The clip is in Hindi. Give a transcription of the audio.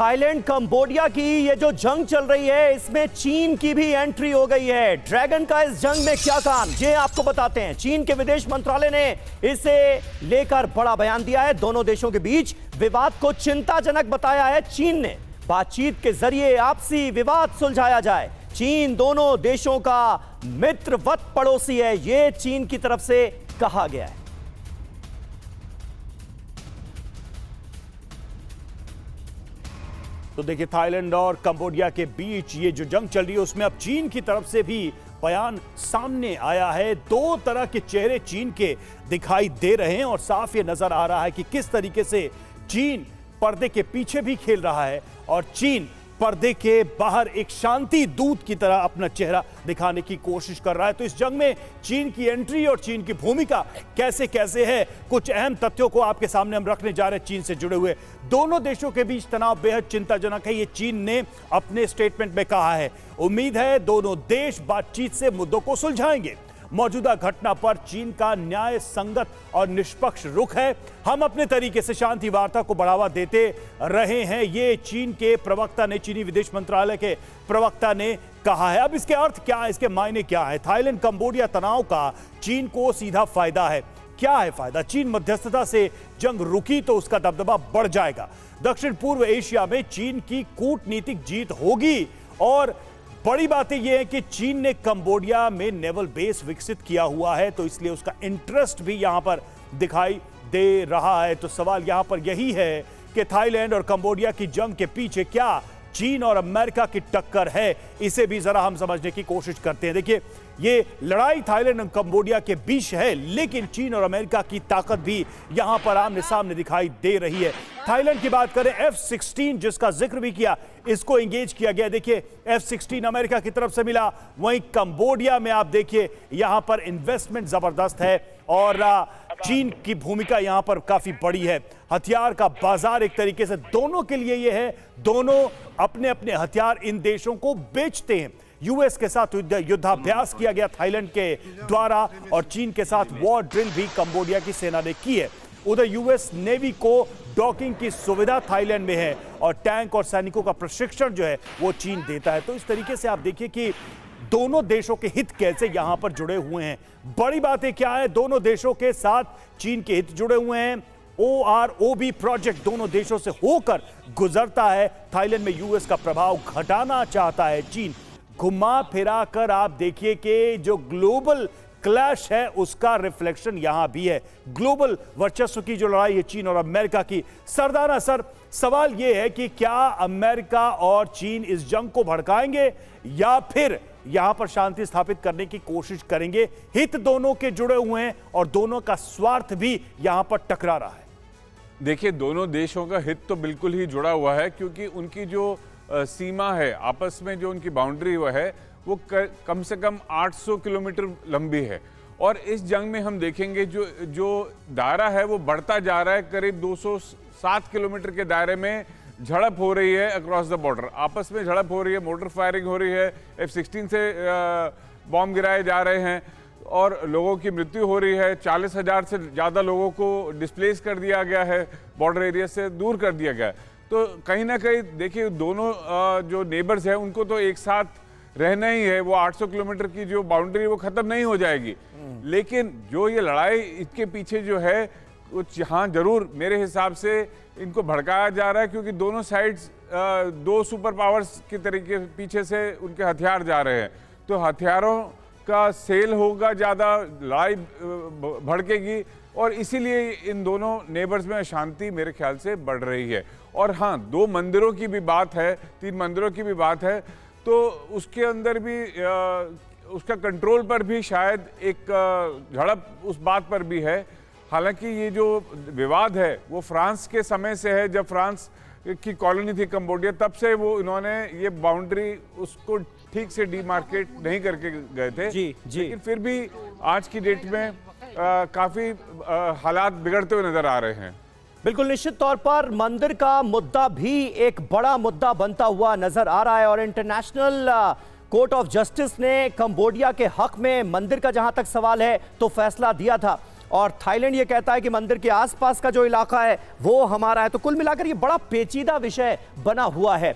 थाईलैंड कंबोडिया की ये जो जंग चल रही है, इसमें चीन की भी एंट्री हो गई है। ड्रैगन का इस जंग में क्या काम, ये आपको बताते हैं। चीन के विदेश मंत्रालय ने इसे लेकर बड़ा बयान दिया है। दोनों देशों के बीच विवाद को चिंताजनक बताया है चीन ने। बातचीत के जरिए आपसी विवाद सुलझाया जाए। चीन दोनों देशों का मित्रवत पड़ोसी है, ये चीन की तरफ से कहा गया है। तो देखिए, थाईलैंड और कंबोडिया के बीच ये जो जंग चल रही है, उसमें अब चीन की तरफ से भी बयान सामने आया है। दो तरह के चेहरे चीन के दिखाई दे रहे हैं और साफ ये नजर आ रहा है कि किस तरीके से चीन पर्दे के पीछे भी खेल रहा है और चीन पर्दे के बाहर एक शांति दूत की तरह अपना चेहरा दिखाने की कोशिश कर रहा है। तो इस जंग में चीन की एंट्री और चीन की भूमिका कैसे कैसे है, कुछ अहम तथ्यों को आपके सामने हम रखने जा रहे हैं। चीन से जुड़े हुए दोनों देशों के बीच तनाव बेहद चिंताजनक है, ये चीन ने अपने स्टेटमेंट में कहा है। उम्मीद है दोनों देश बातचीत से मुद्दों को सुलझाएंगे। मौजूदा घटना पर चीन का न्याय संगत और निष्पक्ष रुख है। हम अपने तरीके से शांति वार्ता को बढ़ावा देते रहे हैं, ये चीन के प्रवक्ता ने, चीनी विदेश मंत्रालय के प्रवक्ता ने कहा है। अब इसके अर्थ क्या है, इसके मायने क्या है? थाईलैंड कंबोडिया तनाव का चीन को सीधा फायदा है। क्या है फायदा? चीन मध्यस्थता से जंग रुकी तो उसका दबदबा बढ़ जाएगा। दक्षिण पूर्व एशिया में चीन की कूटनीतिक जीत होगी और बड़ी बात यह है कि चीन ने कंबोडिया में नेवल बेस विकसित किया हुआ है, तो इसलिए उसका इंटरेस्ट भी यहां पर दिखाई दे रहा है। तो सवाल यहां पर यही है कि थाईलैंड और कंबोडिया की जंग के पीछे क्या चीन और अमेरिका की टक्कर है, इसे भी जरा हम समझने की कोशिश करते हैं। देखिए, ये लड़ाई थाईलैंड और कंबोडिया के बीच है, लेकिन चीन और अमेरिका की ताकत भी यहां पर आमने सामने दिखाई दे रही है। थाईलैंड की बात करें, F-16 जिसका जिक्र भी किया, इसको एंगेज किया गया। देखिए, F-16 अमेरिका की तरफ से मिला। वहीं कंबोडिया में आप देखिए, यहां पर इन्वेस्टमेंट जबरदस्त है और चीन की भूमिका यहां पर काफी बड़ी है। हथियार का बाजार एक तरीके से दोनों के लिए यह है, दोनों अपने अपने हथियार इन देशों को बेचते हैं। यूएस के साथ युद्धाभ्यास किया गया थाईलैंड के द्वारा और चीन के साथ वॉर ड्रिल भी कंबोडिया की सेना ने की है। उधर यूएस नेवी को डॉकिंग की सुविधा थाईलैंड में है और टैंक और सैनिकों का प्रशिक्षण जो है वो चीन देता है। तो इस तरीके से आप देखिए कि दोनों देशों के हित कैसे यहां पर जुड़े हुए हैं। बड़ी बातें क्या है, दोनों देशों के साथ चीन के हित जुड़े हुए हैं। OROB प्रोजेक्ट दोनों देशों से होकर गुजरता है। थाईलैंड में यूएस का प्रभाव घटाना चाहता है चीन। घुमा फिरा कर आप देखिए कि जो ग्लोबल क्लैश है उसका रिफ्लेक्शन यहां भी है। ग्लोबल वर्चस्व की जो लड़ाई है चीन और अमेरिका की, सरदाना सर सवाल यह है कि क्या अमेरिका और चीन इस जंग को भड़काएंगे या फिर यहां पर शांति स्थापित करने की कोशिश करेंगे? हित दोनों के जुड़े हुए हैं और दोनों का स्वार्थ भी यहां पर टकरा रहा है। देखिए, दोनों देशों का हित तो बिल्कुल ही जुड़ा हुआ है, क्योंकि उनकी जो सीमा है, आपस में जो उनकी बाउंड्री हुआ है, वो कम से कम 800 किलोमीटर लंबी है। और इस जंग में हम देखेंगे जो दायरा है वो बढ़ता जा रहा है। करीब 207 किलोमीटर के दायरे में झड़प हो रही है अक्रॉस द बॉर्डर, आपस में झड़प हो रही है, मोटर फायरिंग हो रही है, F-16 से बॉम्ब गिराए जा रहे हैं और लोगों की मृत्यु हो रही है। 40,000 से ज़्यादा लोगों को डिस्प्लेस कर दिया गया है, बॉर्डर एरिया से दूर कर दिया गया है। तो कहीं ना कहीं देखिए, दोनों जो नेबर्स हैं उनको तो एक साथ रहना ही है। वो 800 किलोमीटर की जो बाउंड्री वो खत्म नहीं हो जाएगी, लेकिन जो ये लड़ाई इसके पीछे जो है कुछ यहाँ जरूर मेरे हिसाब से इनको भड़काया जा रहा है, क्योंकि दोनों साइड्स दो सुपर पावर्स के तरीके पीछे से उनके हथियार जा रहे हैं। तो हथियारों का सेल होगा, ज़्यादा लड़ाई भड़केगी और इसीलिए इन दोनों नेबर्स में अशांति मेरे ख्याल से बढ़ रही है। और हाँ, 2 मंदिरों की भी बात है, 3 मंदिरों की भी बात है, तो उसके अंदर भी उसका कंट्रोल पर भी शायद एक झड़प उस बात पर भी है। हालांकि ये जो विवाद है वो फ्रांस के समय से है, जब फ्रांस की कॉलोनी थी कंबोडिया, तब से वो इन्होंने ये बाउंड्री उसको ठीक से डिमार्केट नहीं करके गए थे। जी। लेकिन फिर भी आज की डेट में काफ़ी हालात बिगड़ते हुए नजर आ रहे हैं। बिल्कुल, निश्चित तौर पर मंदिर का मुद्दा भी एक बड़ा मुद्दा बनता हुआ नजर आ रहा है और इंटरनेशनल कोर्ट ऑफ जस्टिस ने कंबोडिया के हक में मंदिर का जहां तक सवाल है तो फैसला दिया था। और थाईलैंड ये कहता है कि मंदिर के आसपास का जो इलाका है वो हमारा है। तो कुल मिलाकर ये बड़ा पेचीदा विषय बना हुआ है।